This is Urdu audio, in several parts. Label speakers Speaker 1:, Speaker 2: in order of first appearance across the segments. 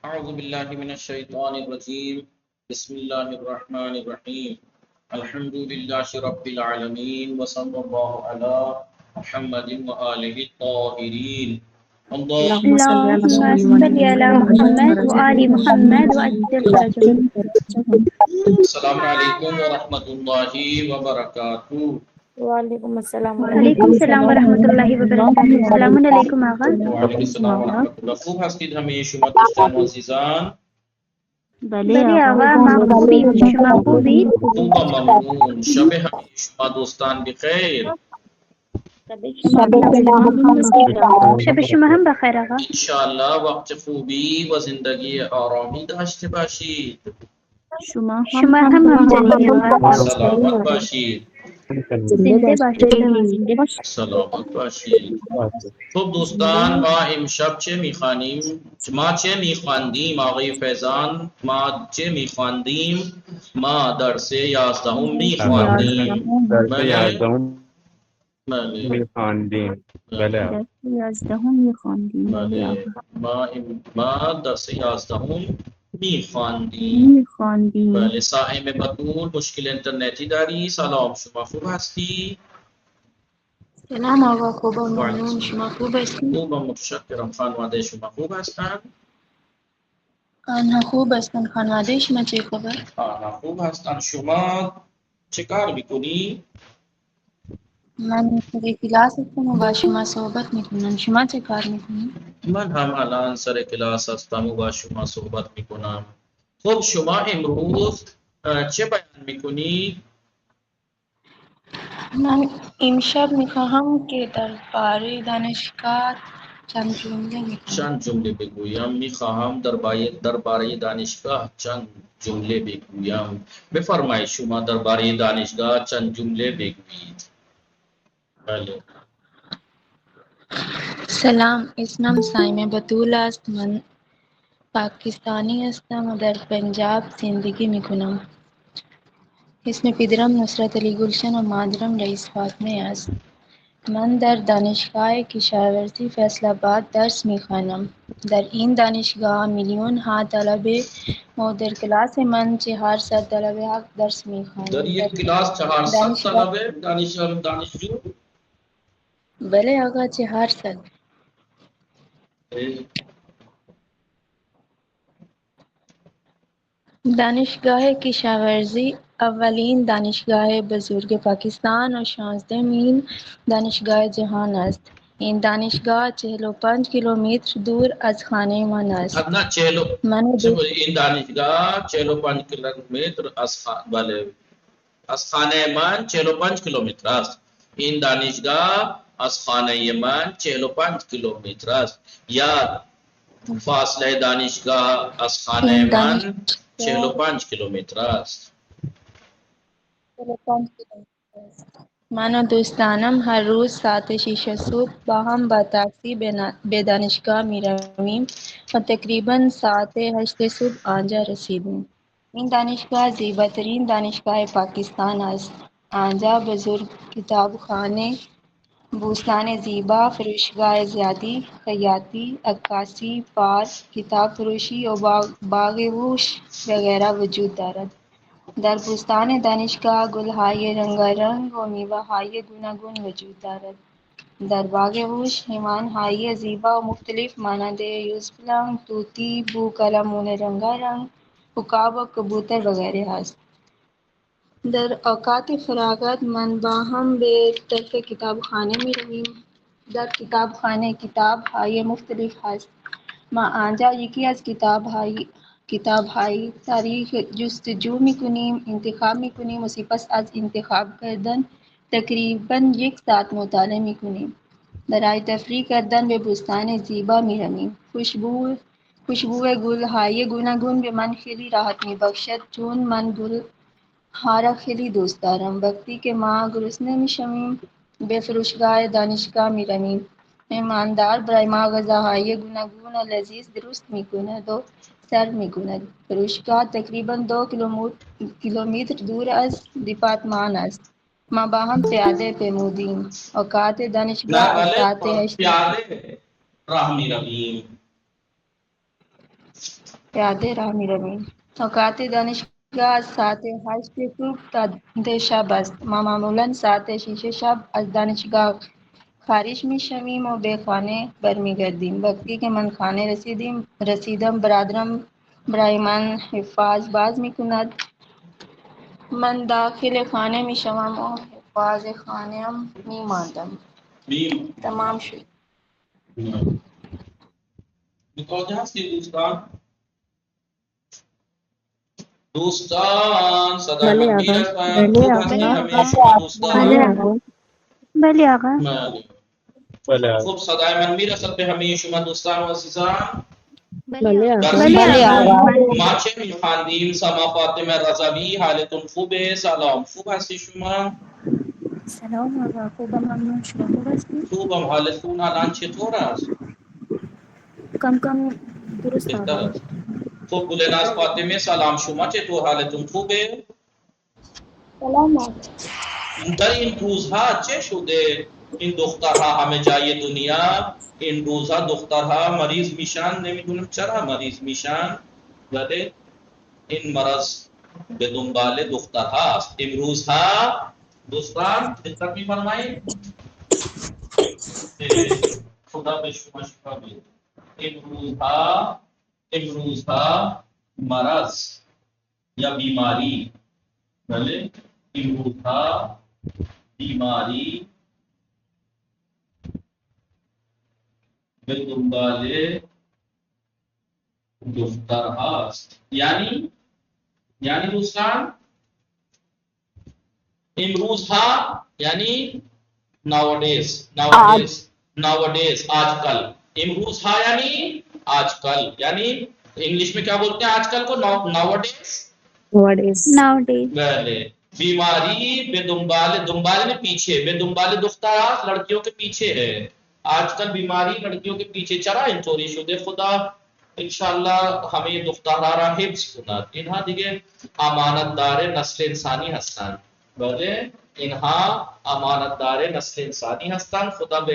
Speaker 1: أعوذ بالله من الشيطان الرجيم بسم الله الرحمن الرحيم الحمد لله رب العالمين وصلى الله على محمد وآله الطاهرين اللهم
Speaker 2: اللهم صل على
Speaker 3: اللهم
Speaker 2: محمد
Speaker 3: صل على
Speaker 2: وعلى
Speaker 3: محمد وآل
Speaker 2: آل
Speaker 3: محمد
Speaker 2: محمد
Speaker 3: وأجل فرجهم.
Speaker 1: السلام عليكم ورحمة الله وبركاته.
Speaker 2: وعلیکم السلام
Speaker 3: وعلیکم
Speaker 2: ورحمۃ
Speaker 3: السلام
Speaker 2: اللہ
Speaker 3: ورحمۃ اللہ وبرکاتہ. السلام علیکم آقا.
Speaker 1: وعلیکم السلام ورحمة الله. خوب هستید همه شما دوستان و عزیزان؟
Speaker 2: بله
Speaker 3: بلی
Speaker 2: آقا
Speaker 3: آقا ما خوبیم، شما خوبید؟
Speaker 1: خوب و ممنون. شب همه شما دوستان بخیر.
Speaker 2: شب شما هم بخیر آقا.
Speaker 3: شب شما هم بخیر آقا.
Speaker 1: انشاءالله وقت خوبی و زندگی آرامی داشته باشید.
Speaker 2: شما هم
Speaker 3: شما هم همچنین آقا.
Speaker 1: سلامت باشید.
Speaker 3: زنده باشید.
Speaker 2: زنده باش.
Speaker 1: سلامت باشید. خب دوستان ما امشب چه میخوانیم؟ ما چه میخواندیم آقای فیضان؟ ما چه میخواندیم؟ ما درس 11 میخواندیم. بله
Speaker 4: میخواندیم. بله
Speaker 2: درس 11 میخواندیم. بله
Speaker 1: بله
Speaker 2: آقا.
Speaker 1: ما درس 11 میخواندیم.
Speaker 2: میخواندیم.
Speaker 1: بله سائم بطول مشکل اینترنتی داری؟ سلام شما خوب هستی؟
Speaker 5: سلام آقا، خوب و
Speaker 1: وعلیکم
Speaker 5: ممنون. شما خوب هستید؟
Speaker 1: خوب و متشکرم. خانواده شما خوب هستند؟
Speaker 5: آنها خوب هستند. خانواده شما چه خبر؟
Speaker 1: آنها خوب هستند. شما چه کار میکنی؟
Speaker 5: من در کلاس هستم و با شما صحبت میکنم. شما چه کار میکنید؟
Speaker 1: من هم الان سر کلاس هستم و با شما صحبت میکنم. خب شما امروز چه بیان میکنی؟
Speaker 5: من امشب میخواهم که درباره دانشگاه چند جمله میگویم.
Speaker 1: چند جمله بگویم. میخواهم درباره دانشگاه چند جمله بگویم. بفرمایید شما درباره دانشگاه چند جمله بگویید. بله.
Speaker 5: سلام، اسمم سایمه بطول است. من پاکستانی هستم و در پنجاب زندگی میکنم. اسم پدرم نصرت علی گلشن و مادرم رئیس فاطمه است. من در دانشگاه کشاورزی فیصل آباد درس می‌خوانم. در این دانشگاه میلیون‌ها طلبه و در کلاس من 400 طلبه درس
Speaker 1: در
Speaker 5: می‌خوانند.
Speaker 1: یک کلاس 400
Speaker 5: دانشگاه
Speaker 1: طلبه دانشجو؟
Speaker 5: بله آقا، 400. دانشگاه کشاورزی اولین دانشگاه بزرگ پاکستان و 16مین دانشگاه جهان است. این دانشگاه 45 کیلومتر دور از خانه من است.
Speaker 1: نه این دانشگاه 45 کیلومتر از خانه من 45 کیلومتر است. این دانشگاه از خانه من 45 کیلومتر است. یا فاصله دانشگاه از خانه
Speaker 5: این
Speaker 1: من
Speaker 5: دانشگاه
Speaker 1: 45 کیلومتر است.
Speaker 5: 45 کیلومتر است. من و دوستانم هر روز ساعت 6 صبح با هم با تاکسی به دانشگاه می رویم و تقریباً ساعت 8 صبح آنجا رسیدیم. این دانشگاه زیباترین دانشگاه پاکستان است. آنجا بزرگ کتابخانه، بوستان زیبا، فروشگاه زیادی، خیاطی، عکاسی، پارک، کتاب فروشی و باغ وحش وغیرہ وجود دارد. در بوستان دانشگاه گلهای رنگارنگ و میوه‌های گوناگون وجود دارد. در باغ وحش حیوانهای زیبا و مختلف مانند یوزپلنگ، طوطی، بوقلمون رنگارنگ، عقاب و کبوتر وغیرہ است. در اوقات فراغت من با هم به طرف کتابخانه می رویم. در کتابخانه کتاب‌های مختلف هست. ما آنجا یکی از کتاب‌های تاریخ جستجو می‌کنیم، انتخاب می‌کنیم و سپس از انتخاب کردن تقریباً 1 ساعت مطالعه می‌کنیم. برای تفریح کردن به بوستان زیبا می‌رویم. خوشبو گل‌های گوناگون به من خیلی راحت می‌بخشد چون من گل‌ها را خیلی دوست دارم. وقتی که ما گرسنه می‌شویم به فروشگاه دانشگاه می‌رویم. مهماندار برای ما غذاهای گوناگون و لذیذ درست می‌کند و سرو می‌کند. فروشگاه تقریباً 2 کیلومتر دور از دپارتمان است. ما با هم پیاده پیمودیم. اوقات دانشگاه
Speaker 1: نه
Speaker 5: از ساعت
Speaker 1: بله
Speaker 5: 8
Speaker 1: پیاده راه می رویم.
Speaker 5: یاد راہ میروین اوقات دانشگاه از ساعت 8 صبح تا 10 شب است. ما معمولا ساعت 6 شب از دانشگاه خارج میشویم و به خانه برمیگردیم. وقتی که من خانه رسیدم برادرم برای من حفاظ باز میکند. من داخل خانه میشوم و حفاظ خانه‌ام میماندم.
Speaker 1: میم
Speaker 5: تمام شد.
Speaker 1: متوجه هستی دوستان صدای من میرسد؟ خوب هستی همه شما دوستان؟
Speaker 3: بله آقا.
Speaker 1: بله.
Speaker 4: بله
Speaker 1: خوب صدای من میرسد به همه شما دوستان و عزیزان؟
Speaker 3: بله
Speaker 1: بله.
Speaker 3: آقا.
Speaker 1: ما چه میخواندیم؟ سما فاطمه رضوی حالتون خوبه؟ سلام، خوب هستی شما؟
Speaker 2: سلام آقا، خوبم، ممنون. شما خوب هستید؟
Speaker 1: خوبم. حالتون الان چطور است؟
Speaker 2: کم کم درست
Speaker 1: بهتر
Speaker 2: آقا.
Speaker 1: است. خب گلناز فاطمه سلام، شما چطور؟ حالتون خوبه؟
Speaker 3: سلام آقا.
Speaker 1: در این روزها چه شده؟ این دخترها همه جای دنیا این روزها دخترها مریض میشن، نمیدونم چرا مریض میشن، ولی این مرض به دنبال دخترها است. امروزها دوستان دقت میفرمایید، خدا به شما شفا بده. امروزها مرض یا بیماری، بله امروزها بیماری به دنبال دختر هاست. یعنی دوستان امروزها یعنی nowadays آج کل. امروزها یعنی آج کل، یعنی انگلش میں کیا بولتے ہیں آج کل کو؟ nowadays.
Speaker 3: Nowadays.
Speaker 1: بله بیماری به دنبال میں پیچھے، به دنبال دخترات لڑکیوں کے پیچھے ہے. آج کل بیماری لڑکیوں کے پیچھے چرا اینطوری شده؟ خدا انشاءالله همه دخترها را حفظ کند. اینها دیگه امانتدار نسل انسانی هستند. بله اینها امانتدار نسل انسانی هستند. خدا به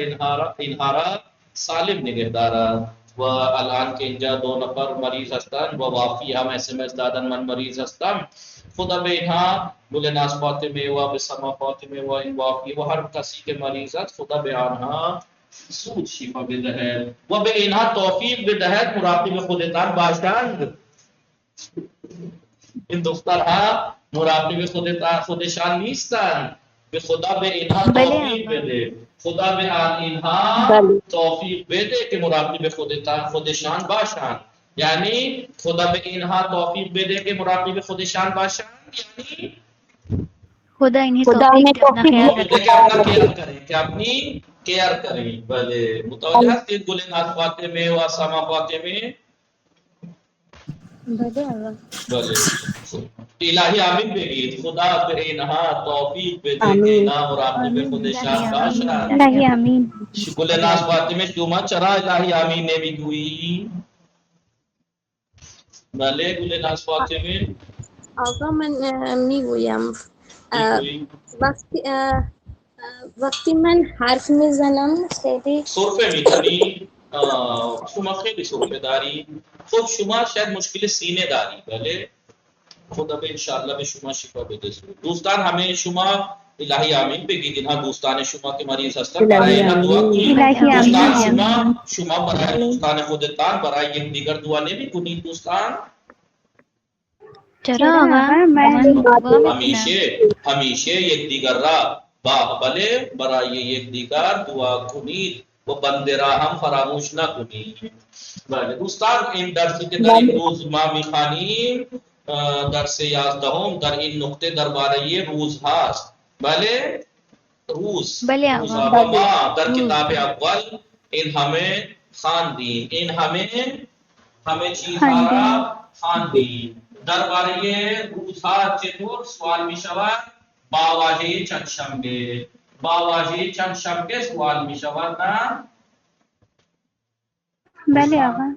Speaker 1: اینها را سالم نگه دارد. و الان که اینجا 2 نفر مریض هستند و وافی هم SMS دادن من مریض هستم. خدا به اینها گلناز فاطمه و بسما فاطمه و این وافی و هر کسی که مریض است خدا به آنها سود شفا بدهد و به اینها توفیق بدهد مراقب خودتان باشند. این دخترها مراقب خودشان نیستند. به خدا به اینها توفیق بده. خدا به اینها توفیق بده که مراقب خودشان باشند. یعنی خدا به اینها توفیق بده که مراقب خودشان باشند، یعنی
Speaker 3: خدا انہیں توفیق دے اپنا خیال رکھے.
Speaker 1: کہ اپنا کیئر کریں، کہ اپنی کیئر کریں. بلے متوجہ ہستی گلناز فاطمه و سما فاطمه؟
Speaker 3: بله آقا.
Speaker 1: بله الهی آمین بگید. خدا به اینها توفیق بده که اینا مراقب خودشان باشند.
Speaker 3: الہی آمین.
Speaker 1: گلناز فاطمه شما چرا الهی آمین نمیگویی؟ بله گلناز فاطمه
Speaker 6: آقا من میگویم
Speaker 1: میگویی؟
Speaker 6: وقتی من حرف میزنم خیلی
Speaker 1: سرفه میکنی؟ شما خیلی سرفه داری. خب شما شاید مشکل سینه داری. بله خدا به انشاءالله به شما شفا بده. دوستان همه شما الهی آمین بگید. اینها دوستان شما که مریض هستند برای اینها دعا کنید.
Speaker 3: الهی
Speaker 1: دوستان
Speaker 3: آمین.
Speaker 1: شما برای دوستان خودتان برای یک دیگر دعا نمی کنید دوستان؟
Speaker 3: چرا آقا؟ من دعا میکنم.
Speaker 1: همیشه یک دیگر را بله برای یک دیگر دعا کنید و بنده را هم فراموش نکنید. بله دوستان این درسی که در این روز ما میخوانیم درس 11 در این نقطه درباره روز هست. بله روز روزها ما در کتاب اول این همه خواندیم، این همه چیزها را خواندیم. درباره روزها چطور سوال می شود؟ با واژه چندشنبه. با واژه چندشنبه سوال می شود نه؟
Speaker 3: بله آقا.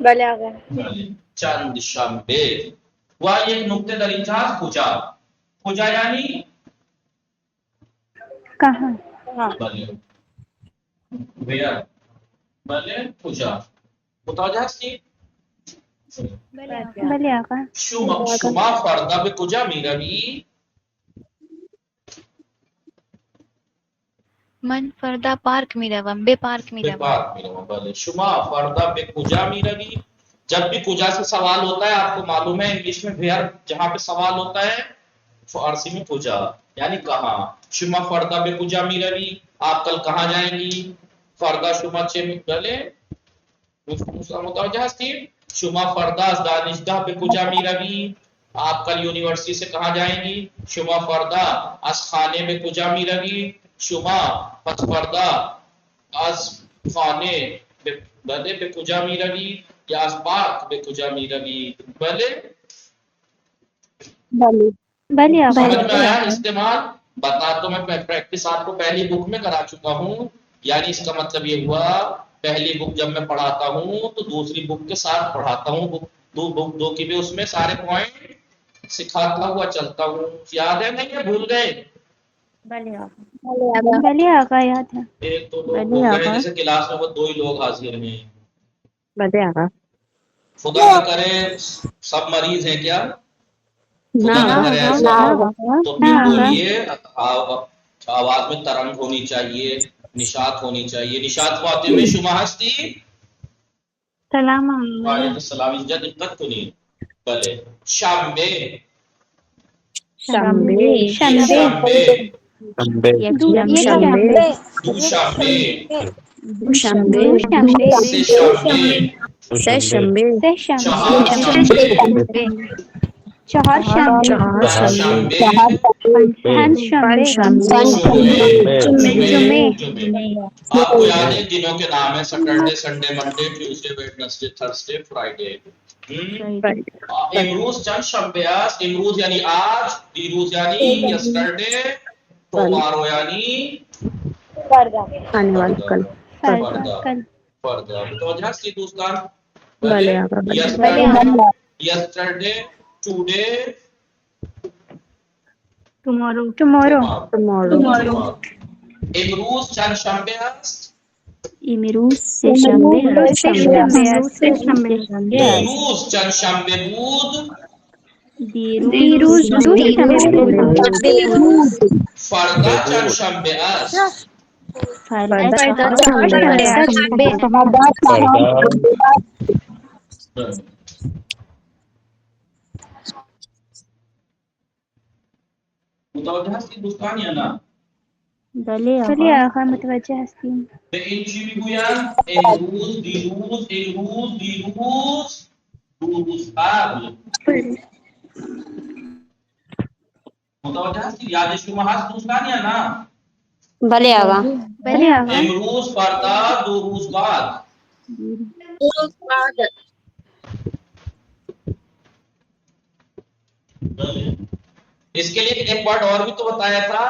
Speaker 6: بله آقا.
Speaker 1: چند شنبه. و یک نکته در اینجا هست کجا یعنی
Speaker 3: کہاں؟
Speaker 1: بله where بله کجا متوجه هستی؟
Speaker 2: بله آقا.
Speaker 1: شما فردا به کجا میروی؟
Speaker 3: من فردا پارک میروم. به پارک
Speaker 1: به
Speaker 3: میروم.
Speaker 1: پارک میروم. بله شما فردا به کجا میروی؟ جب بھی کجا سے سوال ہوتا ہے آپ کو معلوم ہے انگلش میں ویئر جہاں پہ سوال ہوتا ہے فارسی میں کجا یعنی کہاں. شما فردا به کجا میروی؟ آپ کل کہاں جائیں گی؟ فردا شما چه بله متوجه هستید؟ شما فردا از دانشگاه به کجا میروی؟ آپ کل یونیورسٹی سے کہاں جائیں گی؟ شما فردا از خانه به کجا میروی؟ شما پس فردا از خانه بله به کجا میروی یا از پارک به کجا میروی؟ بله
Speaker 2: بله آقا.
Speaker 1: سمجھ میں آیا استعمال؟ بتا تو میں پریکٹس آپ کو پہلی بک میں کرا چکا ہوں. یعنی اس کا مطلب یہ ہوا پہلی بک جب میں پڑھاتا ہوں تو دوسری بک کے ساتھ پڑھاتا ہوں. بک دو کی بھی اس میں سارے پوائنٹ سکھاتا ہوا چلتا ہوں. یاد ہے نہیں ہے بھول گئے؟
Speaker 2: بله آقا. بله آقا یاد ہے.
Speaker 1: ایک تو لوگ ہو گئے جیسے کلاس میں وہ 2 ہی لوگ حاضر ہیں.
Speaker 7: بله آقا.
Speaker 1: خدا نہ کرے سب مریض ہیں کیا؟ خدا نہ کرے ایسا تو پھر بولیے آواز میں ترنگ ہونی چاہیے نشاط ہونی چاہیے. نشاط فاطمه شما هستی؟
Speaker 2: سلام
Speaker 1: وعلیکم السلام. اینجا دقت کنید. بله شنبه
Speaker 7: شنبه
Speaker 1: شنبه
Speaker 4: شنبه
Speaker 7: شنبه
Speaker 1: دوشنبه
Speaker 7: دوشنبه
Speaker 1: سه شنبه
Speaker 7: سه شنبه
Speaker 2: سه شنبه
Speaker 1: چهارشنبه
Speaker 2: چهارشنبه
Speaker 1: چهارشنبه
Speaker 2: پنجشنبه
Speaker 1: جمعه.
Speaker 2: جمعه.
Speaker 1: آپ کو یاد ہے دنوں کے نام ہے Saturday Sunday Monday Tuesday Wednesday Thursday Friday. امروز چند شنبه است. امروز یعنی آج، دیروز یعنی یسٹرڈے، ٹمارو یعنی
Speaker 7: آنے والا کل.
Speaker 1: فردا. متوجہ ہستی دوستان؟
Speaker 7: بله آقا.
Speaker 1: یسٹرڈے ٹوڈے
Speaker 2: tomorrow
Speaker 7: tomorrow
Speaker 1: امروز چند شنبه است.
Speaker 2: امروز سه شنبه است.
Speaker 1: دیروز چند شنبه بود.
Speaker 2: دیروز دوشنبه بود.
Speaker 1: فردا چند شنبه است.
Speaker 2: فردا
Speaker 1: متوجه هستی دوستان یا نه؟
Speaker 2: بله آقا متوجه هستیم.
Speaker 1: به این چی میگویند؟ امروز دیروز دو روز قبل. متوجه هستی؟ یاد شما هست دوستان یا نه؟
Speaker 6: بله آقا.
Speaker 2: بله آقا.
Speaker 1: امروز فردا 2 روز بعد. اس کے لیے ایک ورڈ اور بھی تو بتایا تھا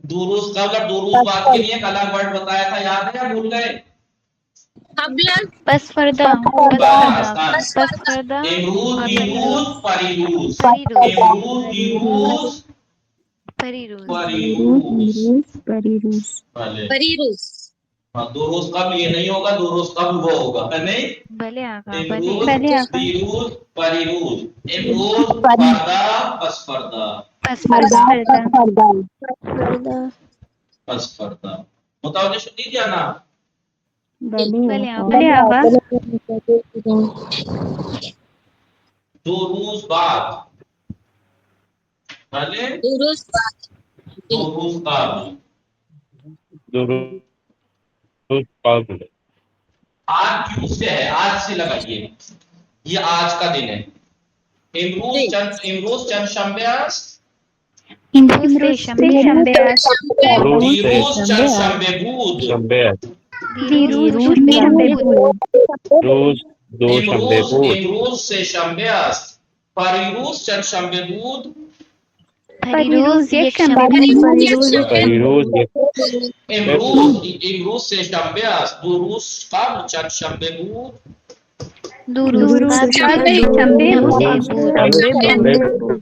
Speaker 1: 2 روز قبل اور 2 روز بعد کے لیے ایک الگ ورڈ بتایا تھا. یاد ہے یا بھول گئے؟
Speaker 3: پس فردا.
Speaker 1: امروز دیروز پریروز. امروز دیروز پریروز.
Speaker 2: پریروز.
Speaker 1: ہاں 2 روز قبل یہ نہیں ہوگا، 2 روز قبل وہ ہوگا ہے نہیں؟
Speaker 3: بله آقا.
Speaker 1: امروز
Speaker 2: بله آقا.
Speaker 1: دیروز پریروز. امروز فردا پس فردا.
Speaker 3: پس فردا.
Speaker 1: پس فردا. متوجہ شدید یا نا؟
Speaker 3: بله آقا.
Speaker 2: بله آقا.
Speaker 1: 2 روز بعد. بھلے 2 روز قبل. آج کیوں سے ہے؟ آج سے لگائیے، یہ آج کا دن ہے. امروز چند شنبه است.
Speaker 3: امروز سه شنبه است.
Speaker 1: دیروز چند شنبه بود.
Speaker 3: دیروز دوشنبه بود.
Speaker 1: امروز سه شنبه است. پریروز چند شنبه بود.
Speaker 3: پریروز یک شنبه بود.
Speaker 1: امروز سه شنبه است. 2 روز قبل چند شنبه بود.
Speaker 3: 2 روز قبل شنبه بود.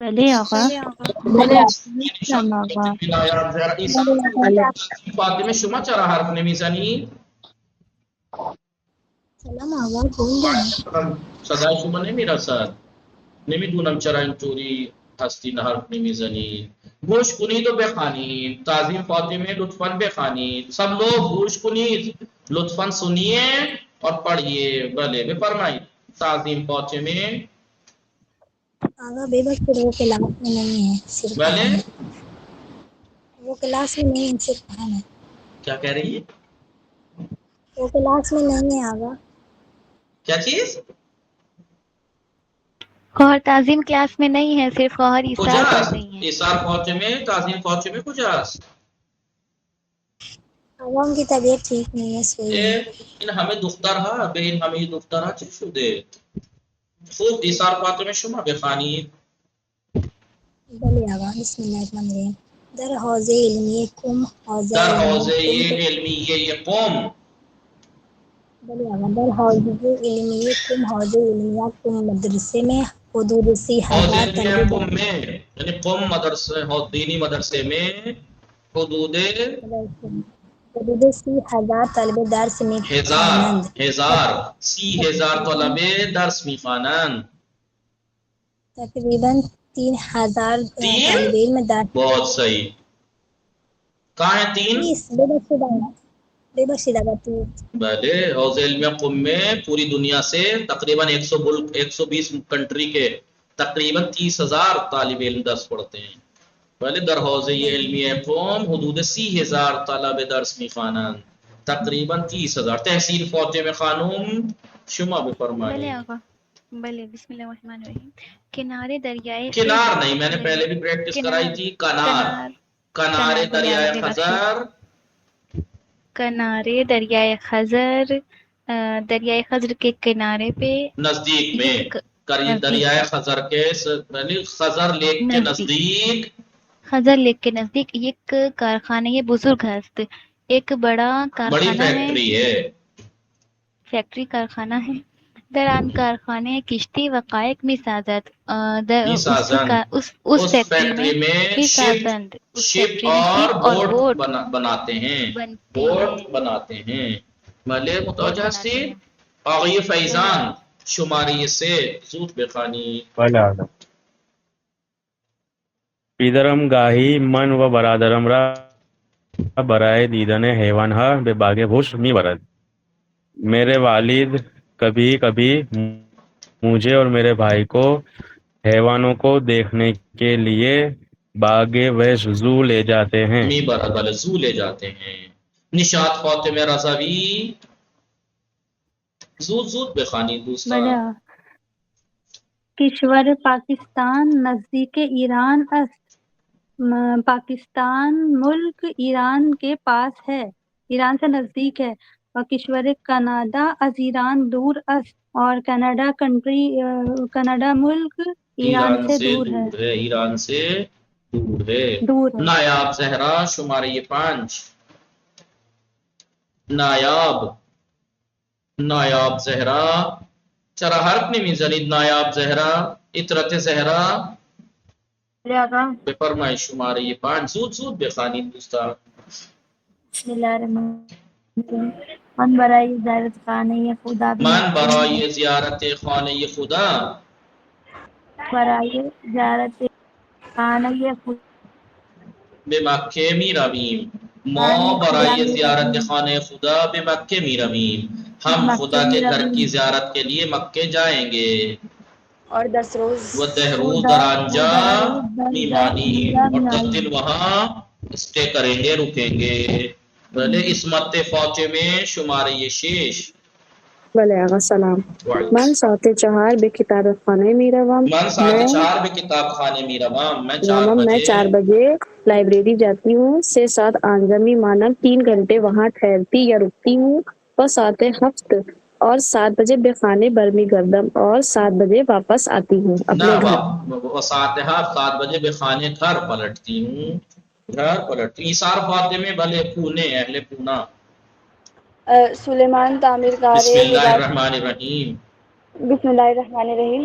Speaker 3: بلے آقا
Speaker 1: فاطمه شما چرا حرف نمیزنی؟
Speaker 6: سلام آقا خوندم.
Speaker 1: صدای شما نمیرسد. نمیدونم چرا اینطوری هستین حرف نمیزنید. گوش کنید و بخوانید. تعظیم فاطمه لطفاً بخوانید. سب لوگ گوش کنید، لطفاً سنیے اور پڑھیے. بلے بفرمائید. تعظیم فاطمه.
Speaker 6: آقا بے بس وہ کلاس میں نہیں ہے، صرف
Speaker 1: بلے
Speaker 6: پڑھنا ہے. وہ کلاس میں نہیں ہے، صرف پڑھنا ہے.
Speaker 1: کیا کہہ رہی ہے؟
Speaker 6: وہ کلاس میں نہیں ہے آقا.
Speaker 1: کیا چیز؟
Speaker 3: خواہر تعظیم کلاس میں نہیں ہے، صرف خواہر ایثار پڑھ
Speaker 1: کجاست؟
Speaker 3: رہی ہیں.
Speaker 1: ایثار فاطمه، تعظیم فاطمه کجاست؟
Speaker 6: آقا ان کی طبیعت ٹھیک نہیں ہے، سوئی ہے.
Speaker 1: این همه دختر ها، به این همه دختر ها چه شده؟ خوب ایثار فاطمه شما بخوانید.
Speaker 6: بلے آقا بسم اللہ الرحمن الرحیم. در حوزه علمیه کم
Speaker 1: در حوزه علمیه قم.
Speaker 6: بلے آقا در حوزه علمیه کم حوزه علمیه کم مدرسے میں حدود 30,000
Speaker 1: حوزه علمیه
Speaker 6: طلبه
Speaker 1: قم میں یعنی قم مدرسے دینی مدرسے میں حدود
Speaker 6: 30,000 طلبه درس می‌خوانند.
Speaker 1: 30,000 طلبه درس میخوانند.
Speaker 6: تقریباً 3,000 طالب علم درس.
Speaker 1: بہت صحیح. کہاں ہیں 3؟
Speaker 6: بے بخشید آقا 3.
Speaker 1: بلے حوزہ علمیہ قم میں پوری دنیا سے تقریباً 120 کنٹری کے تقریباً 30,000 طالب علم درس پڑھتے ہیں. بلے در حوزہ علمیہ قم حدود 30,000 طلب درس میخوانند. تقریباً 30,000. تحصیل فاطمہ خانم شما
Speaker 3: بلے
Speaker 1: بفرمائیں.
Speaker 3: آقا بلے بسم اللہ الرحمن الرحیم. کنارے دریائے
Speaker 1: کنار نہیں، میں نے پہلے بھی پریکٹس کرائی تھی. کنارے دریائے خزر.
Speaker 3: کنارے دریائے خزر، دریائے خزر کے کنارے پہ
Speaker 1: نزدیک میں دریائے خزر کے خزر لیک کے نزدیک.
Speaker 3: خزر لیک کے نزدیک ایک کارخانہ یہ بزرگ ہست، ایک بڑا
Speaker 1: بڑی
Speaker 3: کارخانہ
Speaker 1: فیکٹری ہے.
Speaker 3: فیکٹری کارخانہ ہے. در آن کارخانے کشتی و قائق می سازد. اس فیکٹری میں
Speaker 1: شپ اور بوٹ بناتے ہیں. بوٹ بناتے ہیں. ملے متوجہ سے آغی فیضان شماری سے زود بخانی.
Speaker 4: پیدرم گاہی من و برادرم را برائے دیدن حیوان ها به باغ گوش می برد. میرے والد کبھی کبھی مجھے اور میرے بھائی کو حیوانوں کو دیکھنے کے لیے باغ وحش زو لے جاتے ہیں.
Speaker 1: می برد والے زو لے جاتے ہیں. نشاط فاطمہ رضوی زود بخانی. دوسرا
Speaker 2: کشور پاکستان نزدیک ایران است. پاکستان ملک ایران کے پاس ہے، ایران سے نزدیک ہے. اور کشور کاناڈا از ایران دور است، اور کینیڈا ملک ایران سے دور ہے.
Speaker 1: ایران سے دور ہے. نایاب زہرا شمارے 5. نایاب زہرا چرا حرف نمیزنید. نایاب زہرا اطرت زہرا بفرمائیں شمارے 5. زود بخوانید دوستان.
Speaker 2: بسم اللہ الرحمن الرحیم. من برای زیارت خانه خدا
Speaker 1: من برای زیارت خانه خدا.
Speaker 2: برای زیارت خانه خدا
Speaker 1: به مکه می رویم. ما برای زیارت خانه خدا به مکه می رویم. ہم خدا کے گھر کی زیارت کے لیے مکے جائیں گے.
Speaker 6: اور 10 روز
Speaker 1: وہ 10 روز در آنجا میمانی اور 10 دن وہاں اسٹے کریں گے، رکیں گے. بھلے اسمت فاطمه شماره 6.
Speaker 7: بله آقا سلام. من ساعت 4 به کتابخانه میروم.
Speaker 1: من ساعت 4 به کتابخانه میروم. میں
Speaker 7: 4 بجے لائبریری جاتی ہوں. 6-7 آنجمی مانم 3 گھنٹے وہاں ٹھہرتی یا رکتی ہوں. اور ساعت 7 اور 7 بجے بے خانے برمی گردم اور 7 بجے واپس آتی ہوں اپنے گھر.
Speaker 1: ساعت 7 بجے بے خانے گھر پلٹتی ہوں. ایثار فاطمہ بھلے پونے اہل پونا.
Speaker 6: سلیمان تعمیر کار.
Speaker 1: بسم اللہ الرحمن الرحیم.
Speaker 6: بسم اللہ الرحمن الرحیم.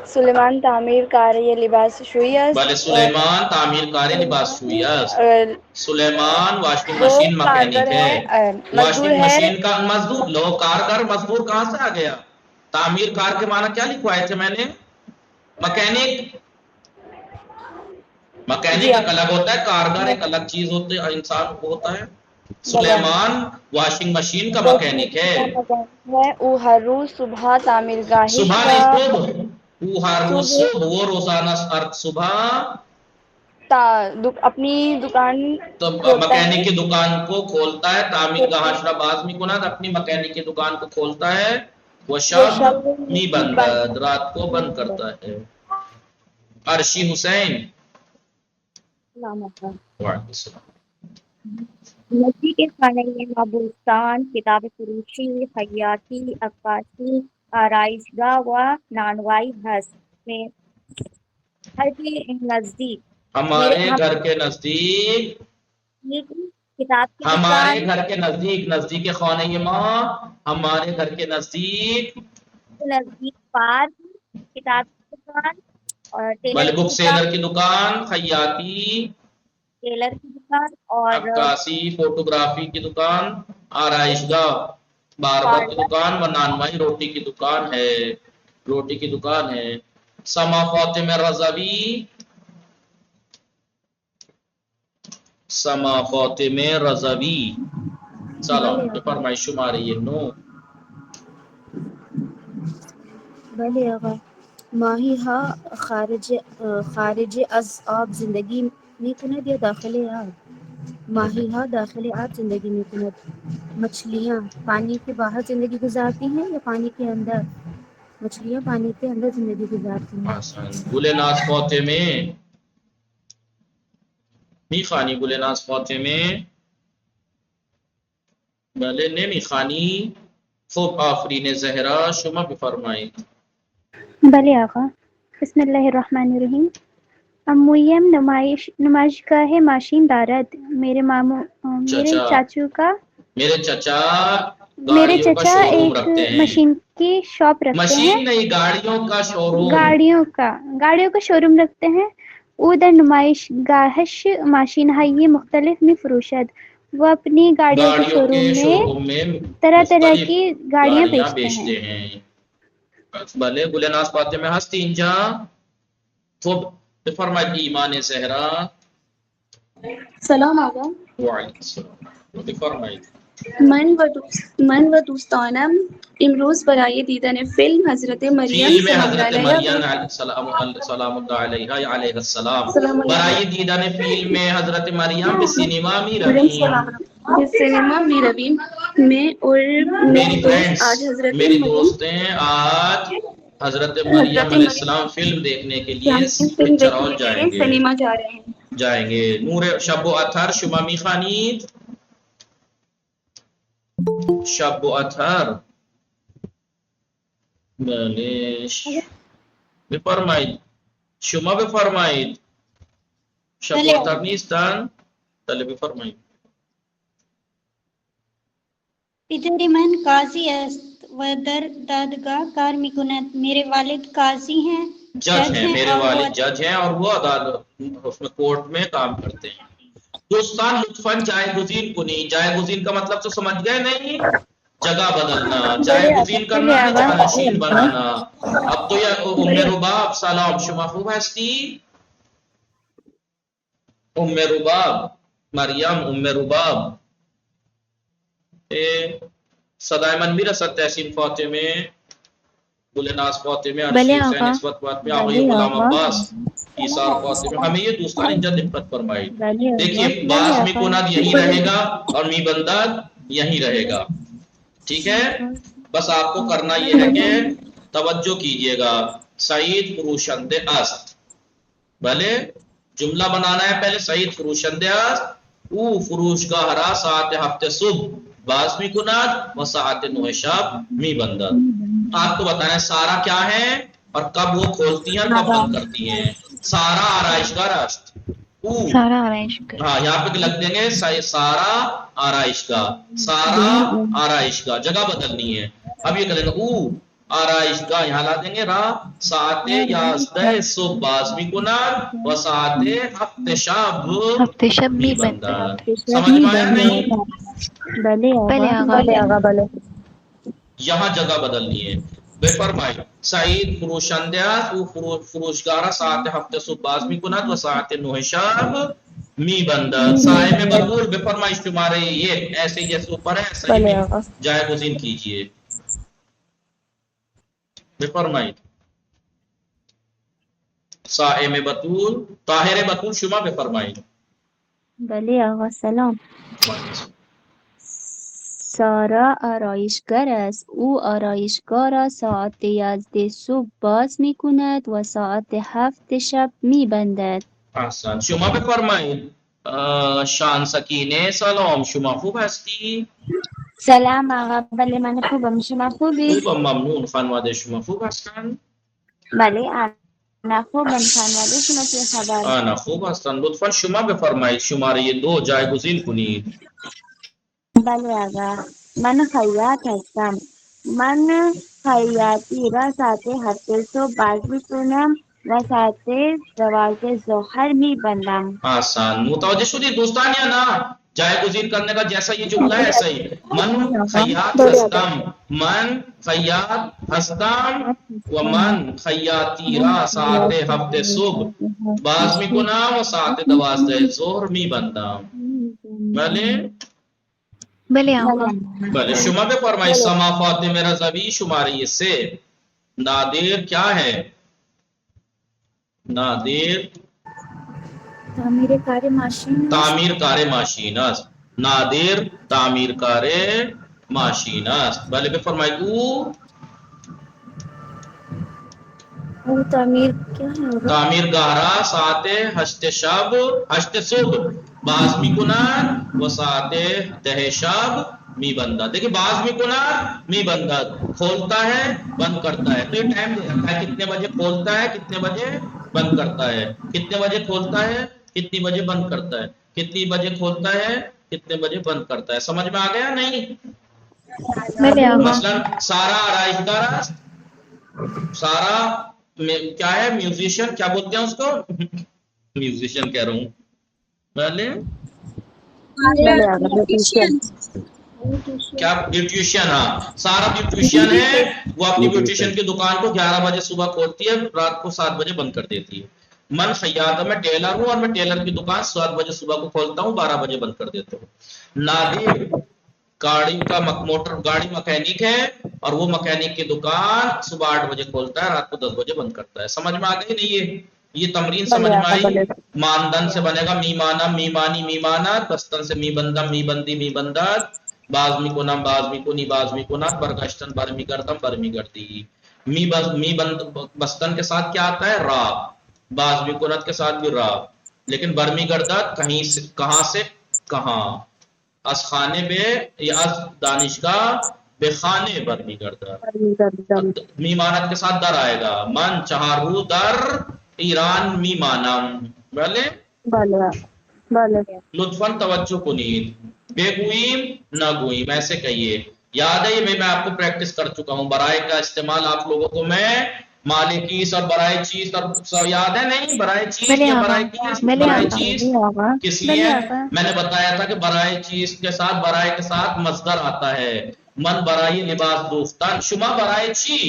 Speaker 5: سلیمان تعمیر کار یہ لباس شوئی است
Speaker 1: بھلے سلیمان تعمیر کار لباس شوئی است.
Speaker 5: اور
Speaker 1: سلیمان واشنگ
Speaker 5: وہ
Speaker 1: مشین مکینک
Speaker 5: کارگر
Speaker 1: ہے.
Speaker 5: مزدور
Speaker 1: واشنگ
Speaker 5: ہے.
Speaker 1: مشین کا مزدور لو کارگر مزدور کہاں سے آ گیا؟ تعمیر کار کے معنی کیا لکھوائے تھے میں نے؟ مکینک. مکینک ایک الگ ہوتا ہے، کارگر ایک الگ چیز ہوتی ہے، انسان ہوتا ہے. سلیمان واشنگ مشین کا مکینک ہے.
Speaker 5: او ہر روز صبح تعمیر گاہی
Speaker 1: صبح
Speaker 5: کا
Speaker 1: نہیں صبح، وہ ہر روز صبح، وہ روزانہ صبح
Speaker 5: اپنی دکان
Speaker 1: تو
Speaker 5: کھولتا ہے.
Speaker 1: مکینک کی دکان کو کھولتا ہے. تعمیر کا حشرہ باز میں کنات اپنی مکینک کی دکان کو کھولتا ہے. وہ شب می بند رات کو بند کرتا ہے. عرشی حسین. وعلیکم السلام.
Speaker 8: نزدیک خانہ مابوستان، کتاب فروشی، خیاطی، عکاسی، آرائشگاہ و نانوائی ہست میں ہر کے نزدیک
Speaker 1: ہمارے گھر کے نزدیک،
Speaker 8: کتاب کی
Speaker 1: ہمارے
Speaker 8: دکان،
Speaker 1: گھر کے نزدیک، نزدیک خانہ ماں ہمارے گھر کے نزدیک،
Speaker 8: نزدیک پارک، کتاب کی دکان اور
Speaker 1: بل بک سیلر کی دکان، خیاطی،
Speaker 8: ٹیلر کی دکان اور
Speaker 1: عکاسی، فوٹوگرافی کی دکان، آرائش گاہ، باربر کی دکان و نانوائی روٹی کی دکان ہے. روٹی کی دکان ہے. سما فاطمہ رضوی، سما فاطمہ رضوی سلام کے فرمائش شماری نو.
Speaker 9: بله آقا. ماهی ها خارج از آب زندگی می کند یا داخل آب؟ ماهی ها داخل آب زندگی می کند. مچھلیاں پانی کے باہر زندگی گزارتی ہیں یا پانی کے اندر؟ مچھلیاں پانی کے اندر زندگی گزارتی ہیں.
Speaker 1: آسان. گل ناز فاطمہ میخانی، گل ناز فاطمه بله نمیخانی. خب آفرین زهرا شما بفرمایید.
Speaker 2: بله آقا. بسم الله الرحمن الرحیم. امویم نمایشگاه ماشین دارد. میرے چاچو کا
Speaker 1: میرے چچا
Speaker 2: میرے
Speaker 1: گاڑیوں کا
Speaker 2: چچا
Speaker 1: شو روم
Speaker 2: ایک
Speaker 1: رکھتے ہیں.
Speaker 2: مشین کی شاپ رکھتے ہیں.
Speaker 1: مشین نہیں، گاڑیوں کا شو روم.
Speaker 2: گاڑیوں کا شو روم رکھتے ہیں. او در نمایشگاهش ماشین‌های مختلف می‌فروشد. وہ اپنی گاڑیوں کے شو روم میں طرح طرح کی گاڑیاں بیچتے ہیں.
Speaker 1: بله گل ناز فاطمه هستی اینجا؟ خب بفرمایید ایمان زهرا.
Speaker 10: سلام آقا.
Speaker 1: وعلیکم السلام. بفرمایید.
Speaker 10: من و دوستانم امروز برای دیدن فیلم حضرت مریم
Speaker 1: فیلم
Speaker 10: سلام
Speaker 1: حضرت
Speaker 10: الله
Speaker 1: مریم
Speaker 10: علیها
Speaker 1: سلام الله علیها علیه السلام برای دیدن فیلم حضرت مریم به سینما می رویم.
Speaker 10: به سینما می رویم. میں اور
Speaker 1: میری فرینڈز،
Speaker 10: آج حضرت
Speaker 1: میری
Speaker 10: مریم
Speaker 1: دوستیں آج حضرت مریم علیہ السلام فلم دیکھنے کے لیے پکچر ہال جائیں گے.
Speaker 10: سینما جا رہے ہیں.
Speaker 1: جائیں گے. نور شب و اطہر شما می خوانید؟ شب و اطهر بله بفرمایید. شما بفرمایید. شب و اطهر نیستن؟ بله بفرمایید.
Speaker 11: پدر من قاضی است و در دادگاه کار میکند. میرے والد قاضی ہیں،
Speaker 1: جج ہیں. میرے والد جج ہیں اور وہ عدالت اس میں کورٹ میں کام کرتے ہیں. دوستان لطفاً جائے گزین کنی. جائے گزین کا مطلب تو سمجھ گئے نہیں؟ جگہ بدلنا. جائے گزین کرنا ہے جانشین بنانا. اب تو یہ ام رباب سلام شما خوب ہستی؟ ام رباب مریم ام رباب صدای من میرسد تحسین فاطمه، گل ناز فاطمه، عرشی حسین، نسبت فاطمه، آقای غلام عباس، ایثار فاطمه، ہمیں یہ دوستان انجا دقت فرمائید. دیکھیے باز می کناد یہی رہے گا اور می بنداد یہی رہے گا. ٹھیک ہے؟ بس آپ کو کرنا یہ ہے کہ توجہ کیجئے گا. سعید فروشنده است. بھلے جملہ بنانا ہے پہلے. سعید فروشنده است. او فروشگاه را ساعت 7 صبح باز می کند و ساعت 9 شب می بندد. آپ کو بتانا ہے سارا کیا ہے اور کب وہ کھولتی ہیں کب بند کرتی ہیں. سارا آرائشگاہ است.
Speaker 3: سارا آرائشگاہ.
Speaker 1: ہاں یہاں پہ لگ دیں گے سارا آرائشگاہ. سارا آرائشگاہ جگہ بدلنی ہے. اب یہ کہیں گے او آرائش گاہ یہاں لا دیں گے را، ساعت 11 صبح باز می کنن و ساعت 7 شب
Speaker 3: ہفتے شب
Speaker 1: می
Speaker 3: می
Speaker 1: بندن.
Speaker 3: بندد.
Speaker 1: سمجھ میں آیا نہیں؟
Speaker 7: بلے
Speaker 3: بلے
Speaker 7: آغا
Speaker 3: آغا.
Speaker 7: بلے آغا بلے.
Speaker 1: یہاں جگہ بدلنی ہے. بے فرمائی سعید فروشنده است او فروشگاه را ساعت 7 صبح باز می کند و ساعت 9 شب می بندد. صاحب بطول بے فرمائی شمارے یہ ایسے جیسے اوپر ہے ایسا ہی
Speaker 7: بلے
Speaker 1: میں
Speaker 7: آغا.
Speaker 1: جائے گزین کیجئے. بے فرمائی صائم بطول طاہر بطول شما بے فرمائی.
Speaker 7: بله آقا سلام. سارا آرایشگر است. او آرایشگاه را ساعت 11 صبح باز می کند و ساعت 7 شب می بندد.
Speaker 1: احسن. شما بفرمایید. شان سکینه سلام، شما خوب هستی؟
Speaker 8: سلام آقا. بله من خوبم. شما خوبی؟
Speaker 1: خوبم ممنون. خانواده شما خوب هستن؟
Speaker 8: بله انا خوبم. خانواده شما چه خبر؟
Speaker 1: آنا خوب هستن. لطفا شما بفرمایید شماره 2 جایگزین کنید.
Speaker 8: بله آقا. من خیاط هستم. من خیاطی را ساعت 7 صبح باز میکنم و ساعت 12 ظهر میبندم.
Speaker 1: آسان. متوجہ شدید دوستان یا نا؟ جایگزین کرنے کا جیسا یہ جملہ ہے ایسا ہی. من خیاط ہستم، من خیاط ہستم و من خیاطی را ساعت 7 صبح باز میکنم و ساعت 12 ظهر میبندم. بله؟
Speaker 3: بلے آقا.
Speaker 1: بله شما بفرمایید. سما فاطمه رضوی شماره 3. نادر کیا ہے؟ نادر
Speaker 9: تعمیر کار ماشین است.
Speaker 1: تعمیر کار ماشین است. نادر تعمیر کار ماشین است. بله بفرمایید.
Speaker 9: او تعمیر کیا ہے آقا؟
Speaker 1: تعمیر گاهرا ساعت 8 صبح باز میکنن و ساعت 10 شب میبندد. دیکھیں باز میکنن میبندد، کھولتا ہے بند کرتا ہے. تو یہ ٹائم دے رکھا ہے کتنے بجے کھولتا ہے کتنے بجے بند کرتا ہے، کتنے بجے کھولتا ہے کتنی بجے بند کرتا ہے، کتنی بجے کھولتا ہے کتنے بجے بند کرتا ہے. سمجھ میں آ گیا نہیں؟
Speaker 3: بلے آقا.
Speaker 1: مثلا سارا آرائشگار، سارا کیا ہے میوزیشین، کیا بولتے ہیں اس کو؟ میوزیشین کہہ رہا ہوں. پہلے
Speaker 7: بله آقا بیوتیشین.
Speaker 1: کیا بیوٹیشین. ہاں سارا بیوٹیشین ہے. وہ اپنی بیوٹیشین کی دکان کو 11 بجے صبح کھولتی ہے، رات کو 7 بجے بند کر دیتی ہے. من خیاط، میں ٹیلر ہوں اور میں ٹیلر کی دکان 7 بجے صبح کو کھولتا ہوں، 12 بجے بند کر دیتا ہوں. نادر گاڑی کا موٹر گاڑی مکینک ہے اور وہ مکینک کی دکان صبح 8 بجے کھولتا ہے، رات کو 10 بجے بند کرتا ہے. سمجھ میں آ گئی نہیں؟ یہ تمرین سمجھ میں آئی؟ ماندن سے بنے گا میمانم میمانی میمانت، بستن سے می بندم می بندی می بندت، باز می کنم باز می کنی باز می کنم، برگشتن برمی گردم برمی گردی. می بند بستن کے ساتھ کیا آتا ہے؟ را. باز می کنت کے ساتھ بھی را. لیکن برمی گردت کہیں سے کہاں سے کہاں. از خانے بے یا از دانشگاہ بے خانے برمی گردت. میمانت کے ساتھ در آئے گا. من چہارو در ایران میمانم. بلے
Speaker 7: بله بله.
Speaker 1: لطفاً توجہ کنید. بے گوئیم نہ گوئیم ایسے کہیے. یاد ہے یہ میں آپ کو پریکٹس کر چکا ہوں. برائے کا استعمال آپ لوگوں کو میں مالکیس اور برائے چیز اور یاد ہے نہیں؟ برائے چیز
Speaker 3: بلے
Speaker 1: یا
Speaker 3: آقا.
Speaker 1: برائے کیس؟
Speaker 3: بلے
Speaker 1: برائے
Speaker 3: آقا.
Speaker 1: چیز کس
Speaker 3: بلے
Speaker 1: لیے؟
Speaker 3: آقا.
Speaker 1: میں نے بتایا تھا کہ برائے چیز کے ساتھ برائے کے ساتھ مصدر آتا ہے. من برائے لباس دوفتن، شما برائے چی،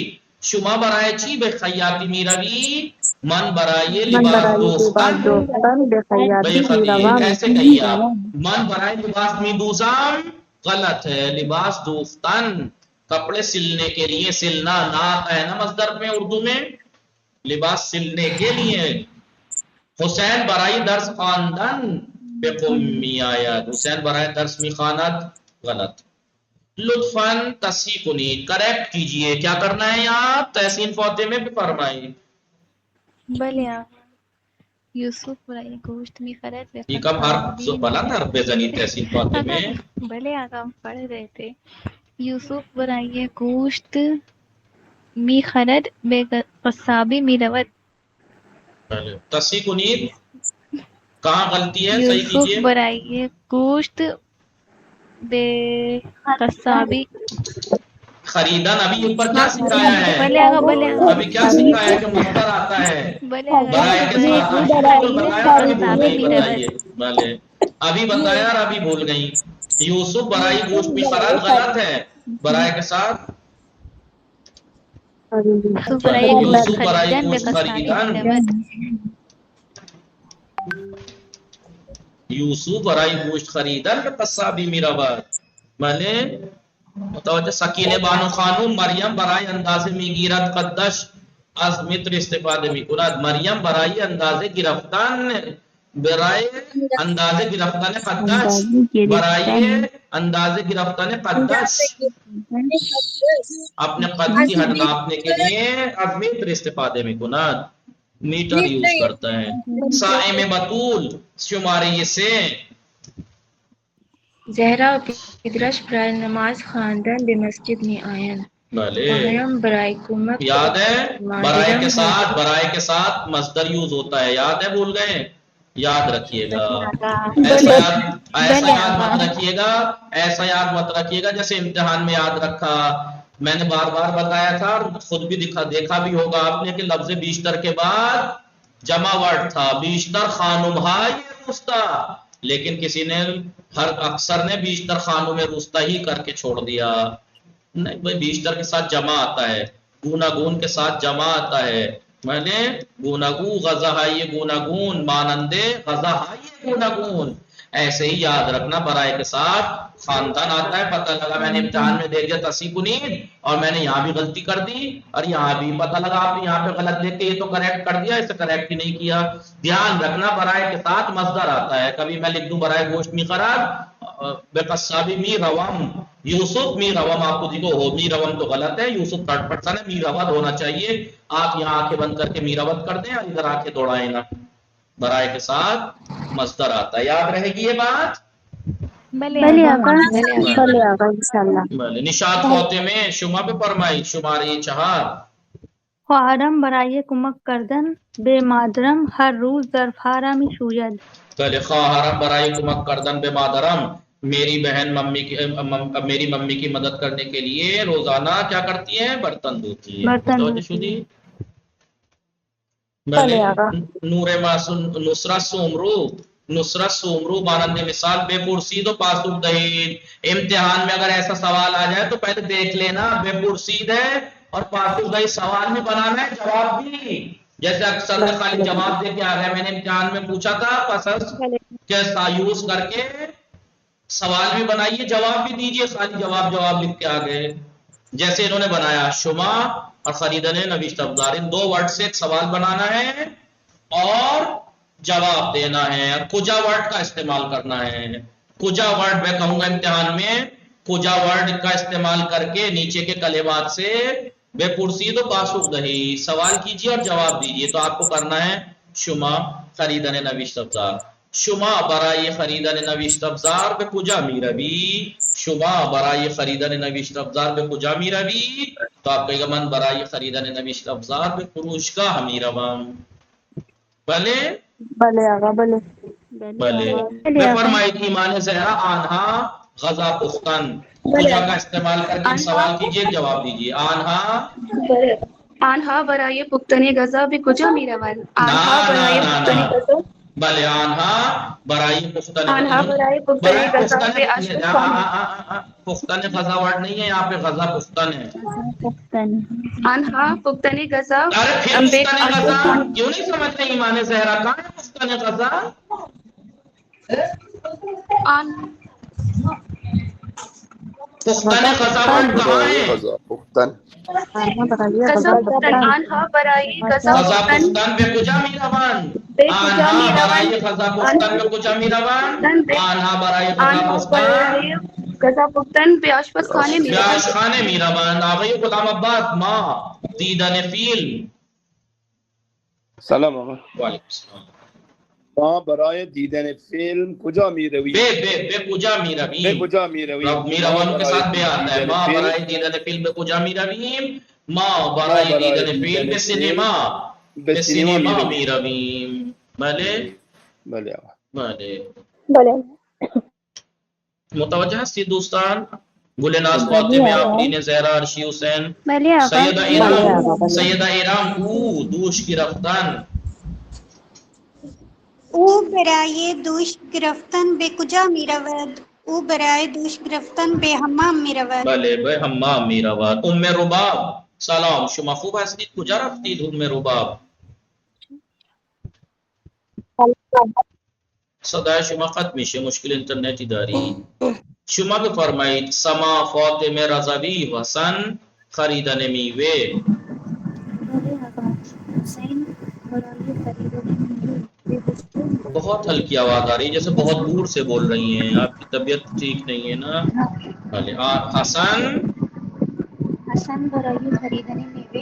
Speaker 1: شما برائے چی بے خیاطی میروی، من برائے
Speaker 7: من
Speaker 1: لباس
Speaker 7: برای لباس
Speaker 1: دوفتن
Speaker 7: دوختن به
Speaker 1: بے
Speaker 7: خیاطی
Speaker 1: خدی.
Speaker 7: میروم.
Speaker 1: ایسے کہیے آپ. من برائے لباس می دوزم غلط ہے. لباس دوفتن کپڑے سلنے کے لیے، سلنا نا ہے نا مصدر میں اردو میں، لباس سلنے کے لیے. حسین برائے درس خواندن بے قمی آید، حسین برائے درس می خواند غلط. لطفاً تصحیح کنید، کریکٹ کیجئے. کیا کرنا ہے یہاں؟ تحسین فاطمہ بھی فرمائی.
Speaker 3: بلے آقا. یوسف برائے گوشت می خرد
Speaker 1: یہ کب حرف بلند حرف بزنی تحسین فاطمہ؟
Speaker 3: بلے آقا ہم پڑھ رہے تھے. یوسف برائے گوشت می خرد بے قصابی می رود.
Speaker 1: تصحیح کنید. کہاں غلطی ہے؟ صحیح
Speaker 3: یوسف
Speaker 1: کیجئے.
Speaker 3: برائے گوشت بے قصابی
Speaker 1: خریدن ابھی اوپر کیا سکھایا ہے؟ ابھی کیا سکھایا ہے کہ مصدر آتا ہے برائے کے ساتھ. ابھی بتایا اور ابھی بھول گئی. بتائیے بھلے ابھی بتایا اور ابھی بھول گئی. یوسف برائے گوشت بھی خراب غلط ہے برائے کے ساتھ. یوسف برائے گوشت خریدن. یوسف برائے گوشت خریدن قصابی میراباد. بھلے متوجہ. سکینہ بانو خانم مریم برائے انداز میگیرت قدش از متر استفاده میکند. مریم برای اندازه گرفتن برای اندازه گرفتن قدش برای اندازه گرفتن قدش اپنے قد کی حد ناپنے کے لیے از متر استفاده میکند. میٹر یوز کرتا ہے. صائم بطول شمارے سے.
Speaker 5: زہرا و پدرش برائے نماز خواندن به مسجد می آیند. مریم برائے کمک
Speaker 1: یاد ہے برائے کے ساتھ مصدر یوز ہوتا ہے. یاد ہے بھول گئے؟ یاد رکھیے گا. ایسا یاد مت رکھیے گا. ایسا یاد مت رکھیے گا جیسے امتحان میں یاد رکھا. میں نے بار بار بتایا تھا اور خود بھی دیکھا بھی ہوگا آپ نے کہ لفظ بیشتر کے بعد جمع ورڈ تھا. بیشتر خانم ہائی روستا. لیکن کسی نے اکثر نے بیشتر خانوں میں روستا ہی کر کے چھوڑ دیا. نہیں بھائی بیشتر کے ساتھ جمع آتا ہے. گوناگون کے ساتھ جمع آتا ہے. میں نے گوناگو غزہ ہائی گوناگون مانندے غزہ ہائی گوناگون. ایسے ہی یاد رکھنا برائے کے ساتھ خاندان آتا ہے. پتہ لگا میں نے امتحان میں دیکھ دیا تصیب اور میں نے یہاں بھی غلطی کر دی اور یہاں بھی پتہ لگا آپ نے یہاں پہ غلط لکھ کے یہ تو کریکٹ کر دیا, اسے کریکٹ ہی نہیں کیا. دھیان رکھنا برائے کے ساتھ مصدر آتا ہے. کبھی میں لکھ دوں برائے گوشت می خراب بے قصابی می روم یوسف می روم. آپ کو دیکھو ہو می روم تو غلط ہے. یوسف تھرڈ پرسن ہے. می روت ہونا چاہیے. آپ یہاں آنکھیں بند کر کے می روت کر دیں اور ادھر آنکھیں دوڑائیں نا. برائے کے ساتھ مصدر آتا ہے. یاد رہے گی یہ بات؟
Speaker 2: بھلے آقا
Speaker 7: انشاءاللہ.
Speaker 1: نشاط فوتے میں شما پہ فرمائی شماری 4.
Speaker 2: خواهرم برای کمک کردن به مادرم هر روز ظرفها می شوید.
Speaker 1: پہلے خواہرم برای کمک کردن به مادرم میری بہن میری ممی کی مدد کرنے کے لیے روزانہ کیا کرتی ہیں؟ برتن دھوتی ہے. نصرت سومرو مانند مثال بے پرسید و پاسخ دہید. امتحان میں اگر ایسا سوال آ جائے تو پہلے دیکھ لینا بے پرسید ہے اور پاسخ دہید. سوال میں بنانا ہے جواب بھی. جیسے اکثر میں خالی جواب دے کے آ گئے. میں نے امتحان میں پوچھا تھا پسس کیسا یوز کر کے سوال بھی بنائیے جواب بھی دیجئے. خالی جواب لکھ کے آ گئے. جیسے انہوں نے بنایا شما اور خریدن نوشت افزار. ان 2 ورڈ سے ایک سوال بنانا ہے اور جواب دینا ہے. اور کجا ورڈ کا استعمال کرنا ہے. کجا ورڈ میں کہوں گا امتحان میں. کجا ورڈ کا استعمال کر کے نیچے کے کلمات سے بے پرسید و پاسخ دہی سوال کیجیے اور جواب دیجیے. تو آپ کو کرنا ہے شما خریدن نوشت افزار. شما برای خریدن نوشت افزار به کجا می روی؟ شما برای خریدن نوشت افزار به کجا می روی؟ تو آپ کہے گا من برای خریدن نوشت افزار به فروشگاه می روم. بھلے
Speaker 7: آقا بھلے.
Speaker 1: میں فرمائی تھی ایمان زہرا آنہا غزہ پختن. کجا کا استعمال کر کے سوال کیجئے جواب دیجئے.
Speaker 10: آنہا برای پختن غزہ به کجا می روند. آنہا برای پختن غزہ
Speaker 1: بھلے آنہا برای پختن غزہ پختن غزہ ورڈ نہیں ہے یہاں پہ. غزہ پختن ہے.
Speaker 10: آنہا پختن غزہ.
Speaker 1: ارے پھر پختن غزہ کیوں نہیں سمجھتے ایمان زہرا؟ کہاں ہے پختن غزہ؟ پختن غزہ ورڈ کہاں ہے؟
Speaker 10: آنہا برای غزہ
Speaker 1: پختن به کجا می روند. آنها برای غزہ پختن به کجا می روند. آنها برای
Speaker 10: غزہ پختن به آشپزخانه می روند.
Speaker 1: آشپزخانه می روند. آقای غلام عباس ما دیدن فیلم.
Speaker 12: سلام آقا.
Speaker 1: وعلیکم السلام.
Speaker 12: ما برای دیدن فیلم کجا می روی؟
Speaker 1: بے کجا می روی.
Speaker 12: بے کجا می روی.
Speaker 1: می روان کے ساتھ بے آتا ہے. ما برای دیدن فیلم به کجا می رویم. ما برای دیدن فیلم به سینما می رویم. بھلے بھلے متوجہ ہستی دوستان. گلناز فاطمہ آفرین زہرا عرشی حسین
Speaker 2: بله آقا.
Speaker 1: سیدہ ایران او دوش کی رفتن
Speaker 11: او برای دوش گرفتن به کجا می رود؟ او برای دوش گرفتن به حمام می رود.
Speaker 1: بله به حمام می رود. ام رباب سلام، شما خوب هستید؟ کجا رفتید ام رباب؟ صدای شما قطع میشه، مشکل اینترنتی داری. شما بفرمایید. سما فاطمه رضوی حسن خریدن میوه.
Speaker 9: بله آقا. حسین برای خریدن میوه به بازار
Speaker 1: بہت ہلکی آواز آ رہی ہے، جیسے بہت دور سے بول رہی ہیں. آپ کی طبیعت ٹھیک نہیں ہے نا؟ بھلے حسن
Speaker 9: حسن برای خریدن میوه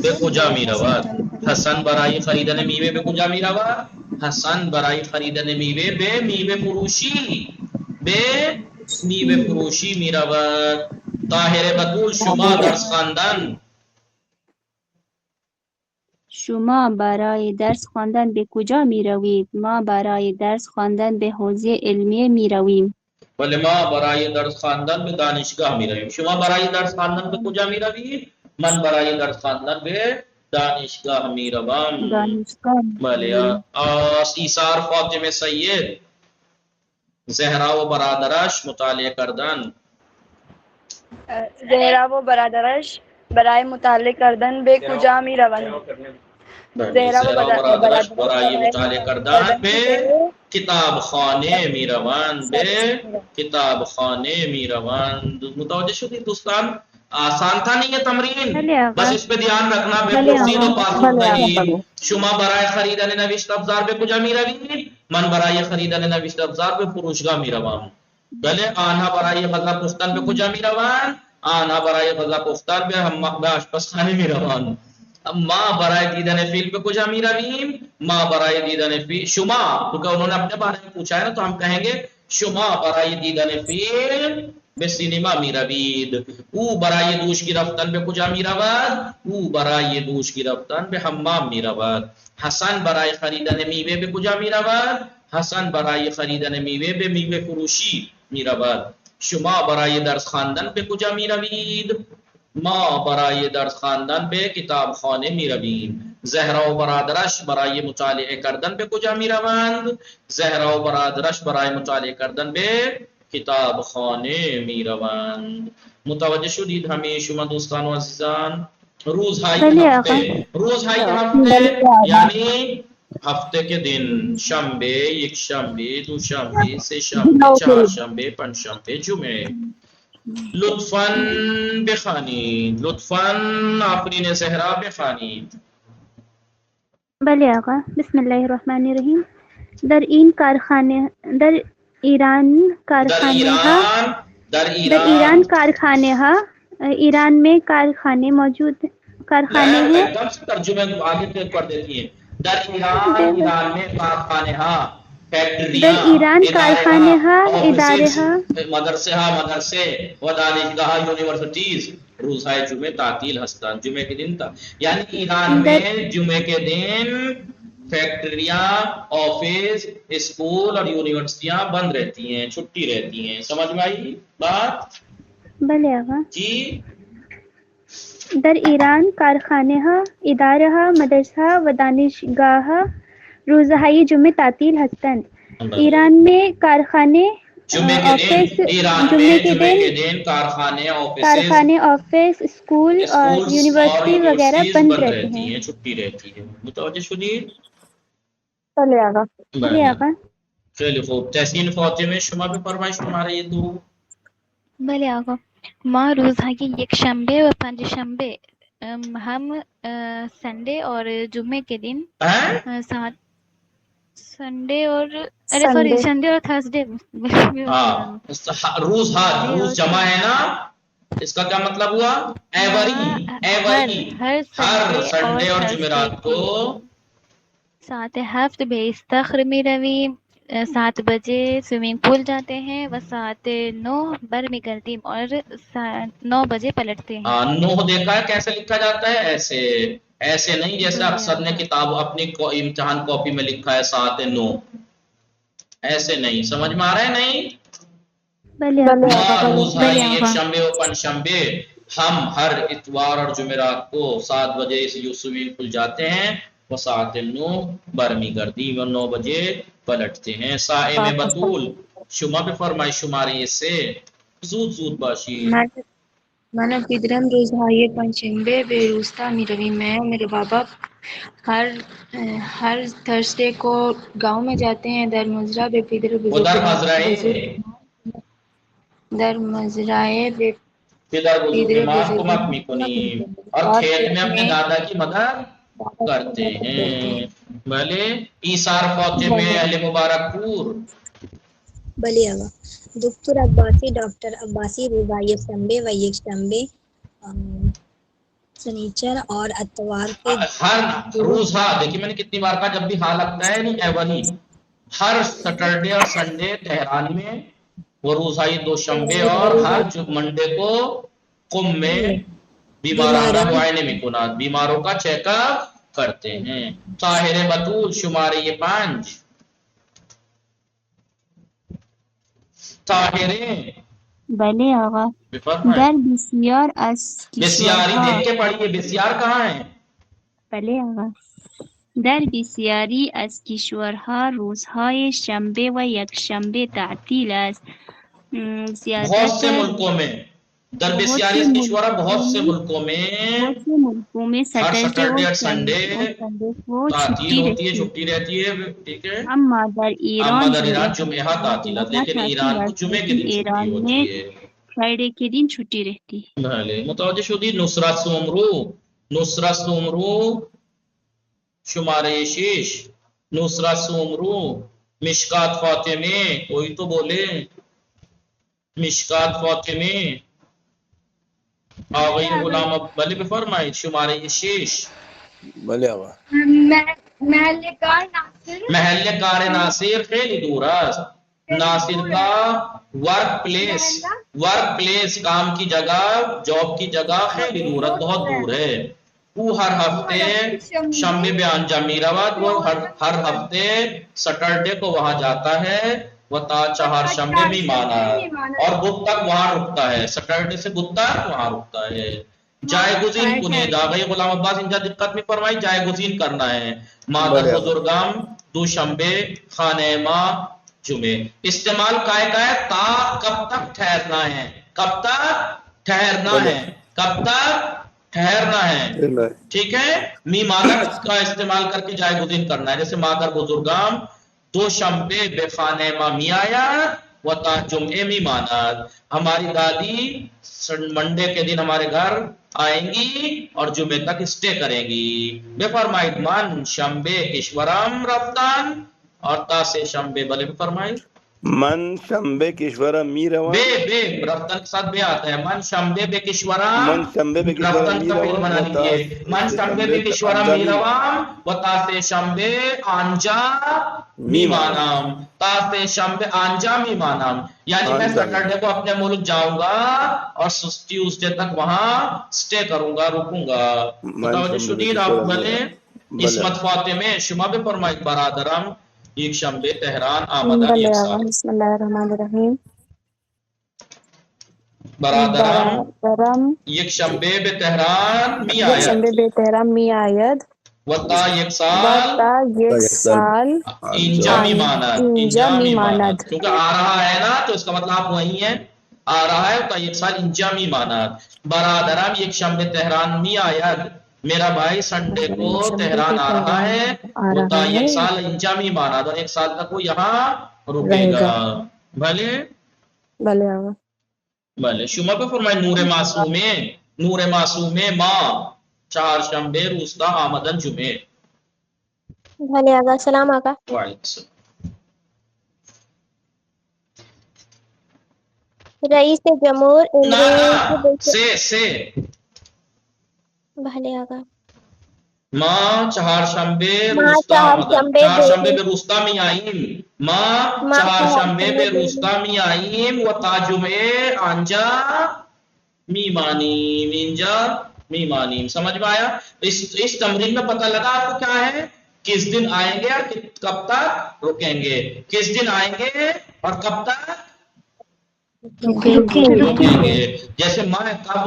Speaker 1: به کجا می رود؟ حسن برای خریدن میوه به کجا می رود؟ حسن برای خریدن میوه به میوه فروشی، به میوه فروشی می رود. طاهر بطول شما درس خواندن.
Speaker 2: شما برای درس خواندن به کجا می روید؟ ما برای درس خواندن به حوزه علمیه می رویم.
Speaker 1: ولی ما برای درس خواندن به دانشگاه می رویم. شما برای درس خواندن به کجا می روید؟ من برای درس خواندن به دانشگاه می روم.
Speaker 2: دانشگاه.
Speaker 1: بله. ایثار فاطمه سید زهرا و برادرش مطالعه کردن.
Speaker 13: زهرا و برادرش برای مطالعه کردن به کجا می روند؟
Speaker 1: زهرا و برادرش برای مطالعه کردن به کتاب خانه می روند. به کتاب خانه می روند. متوجہ شدید دوستان؟ آسان تھا نہیں یہ تمرین، بس اس پہ دھیان رکھنا. بے پرسید و پاسخ نہیں. شما برای خریدن نوشت ابزار به کجا می روید؟ من برای خریدن نوشت ابزار به فروشگاه می روم. بله. آنها برای غذا پختن به کجا می روند؟ آنها برای غذا پختن به آشپزخانه می روند. ما برای دیدن فیلم به کجا می رویم؟ ما برای دیدن فیلم. شما، کیونکہ انہوں نے اپنے بارے میں پوچھا ہے نا، تو ہم کہیں گے شما برای دیدن فیلم به سینما می روید. او برای دوش گرفتن به کجا می رود؟ او برای دوش گرفتن به حمام می رود. حسن برای خریدن میوه به کجا می رود؟ حسن برای خریدن میوه به میوه فروشی می رود. شما برای درس خواندن به کجا می روید؟ ما برای درس خواندن به کتاب خانه می رویم. زهرا و برادرش برای مطالعه کردن به کجا می روند؟ زهرا و برادرش برای مطالعه کردن به کتاب خانه می روند. متوجه شدید همه شما دوستان و عزیزان؟ روزهای هفته، روزهای هفته یعنی ہفتے کے دن: شنبه، یک شنبه، دو شنبه، سه شنبه، چهار شنبه، پنج شنبه، جمعه. لطفاً بخوانید. لطفاً آفرین زهرا بخوانید.
Speaker 2: بله آقا. بسم الله الرحمن الرحیم. در ایران میں کارخانے موجود ہیں.
Speaker 1: ایک سے ترجمے آگے پڑھ دیتی ہیں. در ایران میں کارخانے ہاں،
Speaker 2: در ایران کارخانه ها، اداره ها،
Speaker 1: مدرسه ها، مدرسه و دانشگاه ها، یونیورسیٹیز روزهای جمعه تعطیل هستند. جمعه کے دن تا یعنی ایران میں جمعه کے دن فیکٹریاں، آفس، اسکول اور یونیورسٹیاں بند رہتی ہیں، چھٹی رہتی ہیں. سمجھ میں آئی بات؟
Speaker 2: بله آقا.
Speaker 1: جی.
Speaker 2: در ایران کارخانه ها، اداره ها، مدرسه ها و دانشگاه ها روزهای جمعه تعطیل هستند. ایران میں کارخانے،
Speaker 1: جمعے کے دن
Speaker 2: کارخانے، آفس، اسکول اور یونیورسٹی وغیرہ بند رہتی ہیں،
Speaker 1: چھٹی رہتی ہے. متوجہ شدید؟
Speaker 2: بله آقا. بله آقا.
Speaker 1: خیلی خوب. تحسین فاطمه شما به فرمایش تمہارے یہ دو.
Speaker 3: بله آقا. ما روزهای یک شنبه و پنج شنبه ہم سنڈے اور جمعے کے دن ساتھ سنڈے اور سنڈے اور تھرسڈے.
Speaker 1: روز جمع ہے نا، اس کا کیا مطلب ہوا؟
Speaker 3: ہر سنڈے اور جمعرات کو ساعت 7 بے استخر میں رویم. 7 بجے سوئمنگ پول جاتے ہیں و ساعت 9 بر میں گردیم اور 9 بجے پلٹتے ہیں.
Speaker 1: 9 دیکھا ہے کیسے لکھا جاتا ہے؟ ایسے ایسے نہیں جیسے اکثر نے کتاب اپنی امتحان کاپی میں لکھا ہے ساعت 9. ایسے نہیں. سمجھ میں آ رہا ہے؟ نہیں روزہائی ایک شنبے و پنجشنبے ہم ہر اتوار اور جمعرات کو 7 بجے سے جو سویل کھل جاتے ہیں وہ ساعت 9 برمی گردی و 9 بجے پلٹتے ہیں. صائم بطول شما پہ فرمائش شماری سے زود زود باشی.
Speaker 5: من پیدرم روزهای پنجشنبه به روستا میرویم. میں اور میرے بابا ہر تھرسڈے کو گاؤں میں جاتے ہیں. در مزرعہ بے پیدر
Speaker 1: وہ در مزرعے پدر بزرگوار کمک میکنیم اور کھیت میں اپنے دادا کی مدد کرتے ہیں. بھلے ایثار فاطمہ اہل مبارک پور.
Speaker 6: بلی آقا. دکتر عباسی ڈاکٹر عباسی روزہ یکشنبے و یکشنبے سنیچر اور اتوار کے
Speaker 1: ہر روز ہاں دیکھیے میں نے کتنی بار کہا جب بھی ہاں لگتا ہے نہیں ایوری ہر سیٹرڈے اور سنڈے تہران میں وہ روزائی دوشنبے اور ہر منڈے کو قم میں بیمارانہ معائنے میں کنات بیماروں کا چیک اپ کرتے ہیں. طاہر بطول شمارے یہ 5 طاہریں.
Speaker 8: بله آقا.
Speaker 1: بفرمائیں.
Speaker 8: در بسیار از
Speaker 1: بسیاری دیکھ کے پڑھیے. بسیار کہاں ہے؟
Speaker 8: بله آقا. در بسیاری از کشورها روزهای شنبه و یکشنبه تعطیل است.
Speaker 1: بہت
Speaker 8: زیادت
Speaker 1: سے ملکوں میں در بسیاری از کشورہ بہت سے ملکوں میں ہر سیٹرڈے اور سنڈے تعطیل ہوتی ہے چھٹی رہتی ہے. ٹھیک ہے.
Speaker 8: اما در
Speaker 1: اما در ایران
Speaker 8: ایران
Speaker 1: جمعہ تعطیلات لیکن ایران کو جمعے کے دن چھٹی ہوتی ہے.
Speaker 8: فرائیڈے کے دن چھٹی رہتی ہے.
Speaker 1: بھلے متوجہ شدی. نصرت سومرو شمارے 6 نصرت سومرو. مشکات فاطمے کوئی تو بولے. مشکات فاطمے آغای غلام بلی بفرمائید شمارے 6.
Speaker 12: بله آقا.
Speaker 1: محل کار ناصر خیلی دور است. ناصر کا ورک پلیس کام کی جگہ جاب کی جگہ خیلی دور ہے بہت دور ہے. وہ ہر ہفتے شنبے بیان جامی رواد وہ ہر ہفتے سیٹرڈے کو وہاں جاتا ہے. وہ تا چہار شنبے میں مانا اور بدھ تک وہاں رکتا ہے. سیٹرڈے سے بدھ تک وہاں رکتا ہے. جائے گزین کنید آغای غلام عباس انجا دقت میں فرمائی جائے گزین کرنا ہے. مادر بزرگام دوشنبے خانہ ماں جمعے. استعمال کائے تا کب تک ٹھہرنا ہے. کب تک ٹھہرنا ہے. کب تک ٹھہرنا ہے. ٹھیک ہے. می مادر کا استعمال کر کے جائے گزین کرنا ہے. جیسے مادر بزرگام دوشنبے بے خانہ ماں می آیا و تا جمعے می ماناد. ہماری دادی منڈے کے دن ہمارے گھر آئیں گی اور جمعے تک اسٹے کریں گی. بے فرمائید من شنبے کشورم رفتن اور تا سے شنبے بلے بے فرمائید
Speaker 12: من شنبه کشورم میروم.
Speaker 1: بے رفتن کے ساتھ بے آتا ہے. من شنبے بے کشورم
Speaker 12: من شنبه به کشورم
Speaker 1: رفتن کا فعل بنا لیجئے. من شنبے بے کشورم میروم و تا سے شنبه آنجا میمانم. تا سے شنبه آنجا میمانم یعنی میں سیٹرڈے کو اپنے ملک جاؤں گا اور ٹیوزڈے تک وہاں سٹے کروں گا رکوں گا. متوجہ شدید آپ بلے. عصمت فاطمہ شما بے فرمائید برادرم ایک شنبے تہران آمدن یک سال.
Speaker 7: بسم اللہ الرحمن الرحیم.
Speaker 1: برادرم یک شنبے بے تہران می
Speaker 7: یک
Speaker 1: آید
Speaker 7: شنبه به تهران می آید
Speaker 1: و تا یک
Speaker 7: و
Speaker 1: سال
Speaker 7: تا یک سال
Speaker 1: اینجا می ماند.
Speaker 7: اینجا می ماند.
Speaker 1: کیونکہ آ رہا ہے نا تو اس کا مطلب آپ وہیں ہیں. آ رہا ہے تو یک سال اینجا می ماند. برادرم یک شنبے تہران می آید. میرا بھائی سنڈے کو تہران آ رہا ہے وہ تا یک سال اینجا می ماند اور 1 سال تک وہ یہاں رکے گا. بھلے
Speaker 7: بله آقا.
Speaker 1: بھلے. شما پہ فرمائے نور معصومے ماں چہارشنبے روستا آمدن جمعے.
Speaker 14: بھلے آقا. سلام آقا.
Speaker 1: وعلیکم السلام.
Speaker 14: رئیس جمہور امروز
Speaker 1: سے
Speaker 14: بھلے آقا.
Speaker 1: ماں چہارشنبے روستا آمدن. چہارشنبے بے روستا می آئیم. ماں چہارشنبے بے روستا می آئیم و تا جمعے آنجا میمانیم. اینجا میمانیم. سمجھ میں آیا؟ اس تمرین میں پتہ لگا آپ کو کیا ہے. کس دن آئیں گے اور کب تک رکیں گے. کس دن آئیں گے اور کب تک رکیں گے. جیسے میں کب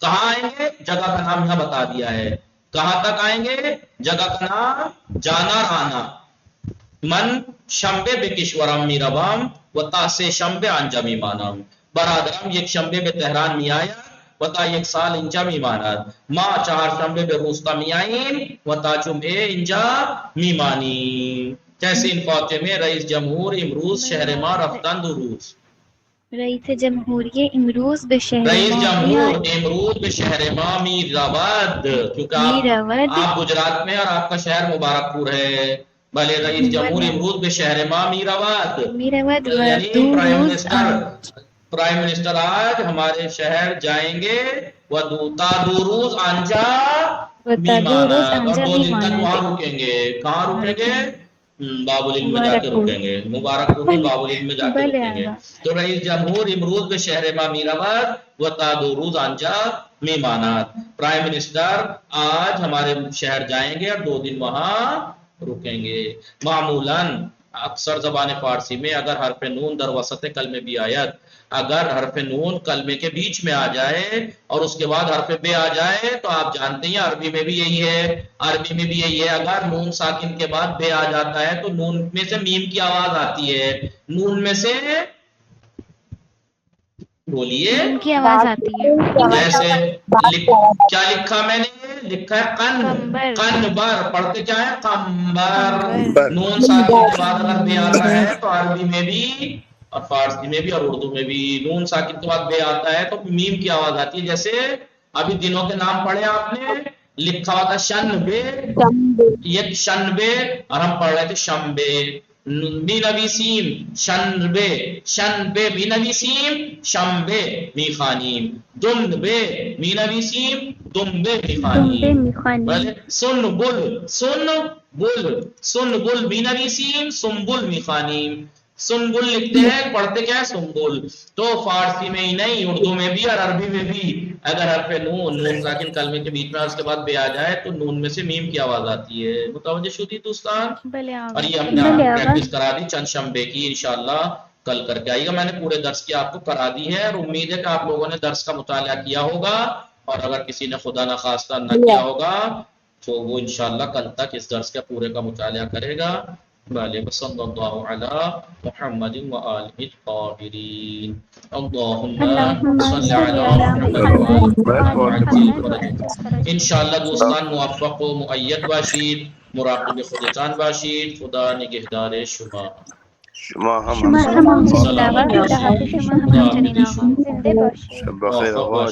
Speaker 1: کہاں آئیں گے، جگہ کا نام یہاں بتا دیا ہے. کہاں تک آئیں گے، جگہ کا نام جانا رانا. من شنبه به کشورم میروم و تا سه شنبه آنجا میمانم. برادرم یک شنبه به تهران میآید و تا یک سال اینجا میماند. ما چهارشنبه به روستا میاییم و تا جمعه اینجا میمانیم. جیسے ان فاطمه رئیس جمهور امروز شهر ما رفتند دو روز.
Speaker 3: رئیس جمهوری امروز به شهر
Speaker 1: رئیس
Speaker 3: ما
Speaker 1: جمهور
Speaker 3: میآید.
Speaker 1: امروز به شهر ما میرود، کیونکہ آپ گجرات میں اور آپ کا شہر مبارک پور ہے. بھلے رئیس جمہور امروز به شهر ما میرود، یعنی پرائم منسٹر آج ہمارے شہر جائیں گے. و تا دو روز آنجا میماند، اور 2 دن تک وہاں رکیں گے. کہاں رکیں گے؟ باب العلم میں جا کے رکیں گے. مبارک پور میں باب العلم میں جا کے رکیں گے. تو رئیس جمہور امروز به شهر ما میرود و تا 2 روز آنجا میماند. پرائم منسٹر آج ہمارے شہر جائیں گے اور 2 دن وہاں رکیں گے. معمولاً اکثر زبان فارسی میں اگر حرف نون در وسط کلمے بھی آیت، اگر حرف نون کلمے کے بیچ میں آ جائے اور اس کے بعد حرف بے آ جائے تو آپ جانتے ہیں عربی میں بھی یہی ہے. عربی میں بھی یہی ہے، اگر نون ساکن کے بعد بے آ جاتا ہے تو نون میں سے میم کی آواز آتی ہے. نون میں سے بولیے
Speaker 3: کی آواز آتی ہے.
Speaker 1: جیسے کیا لکھا میں نے؟ لکھا ہے قنبر. پڑھتے کیا ہے؟ قمبر. نون ساکن کے بعد اگر بے آتا ہے تو عربی میں بھی اور فارسی میں بھی اور اردو میں بھی نون ساکن کے بعد بے آتا ہے تو میم کی آواز آتی ہے. جیسے ابھی دنوں کے نام پڑھے آپ نے، لکھا ہوا تھا شنبے، یک شنبے، اور ہم پڑھ رہے تھے شمبے. مینویسیم شنبے، شنبے مینویسیم شمبے میخانیم. دنبے مینویسیم دنبے میخانیم. سنبل، سنبل، سنبل مینویسیم سنبل میخانیم. سنبل لکھتے ہیں، پڑھتے کیا ہے؟ سنبل. تو فارسی میں ہی نہیں، اردو میں بھی اور عربی میں بھی اگر حرف نون ساکن کلمے کے بیچ میں اس کے بعد بے آ جائے تو نون میں سے میم کی آواز آتی ہے. متوجہ شدی دوستان؟ اور یہ ہم نے آپ کو پریکٹس کرا دی چند شنبے کی، انشاءاللہ کل کر کے آئیے گا. میں نے پورے درس کی آپ کو کرا دی ہے اور امید ہے کہ آپ لوگوں نے درس کا مطالعہ کیا ہوگا، اور اگر کسی نے خدا نخواستہ نہ کیا ہوگا تو وہ انشاءاللہ کل تک اس درس کا پورے کا مطالعہ کرے گا. صلی اللہ علی محمد و آلہ الطاہرین. اللہم صلی علی محمد. انشاءاللہ دوستان موفق و مؤید باشید، مراقب خودتان باشید. خدا نگهدار شما.
Speaker 12: شما هم
Speaker 1: سلامت باشید.
Speaker 2: زنده باشید.
Speaker 12: شب بخیر آقا.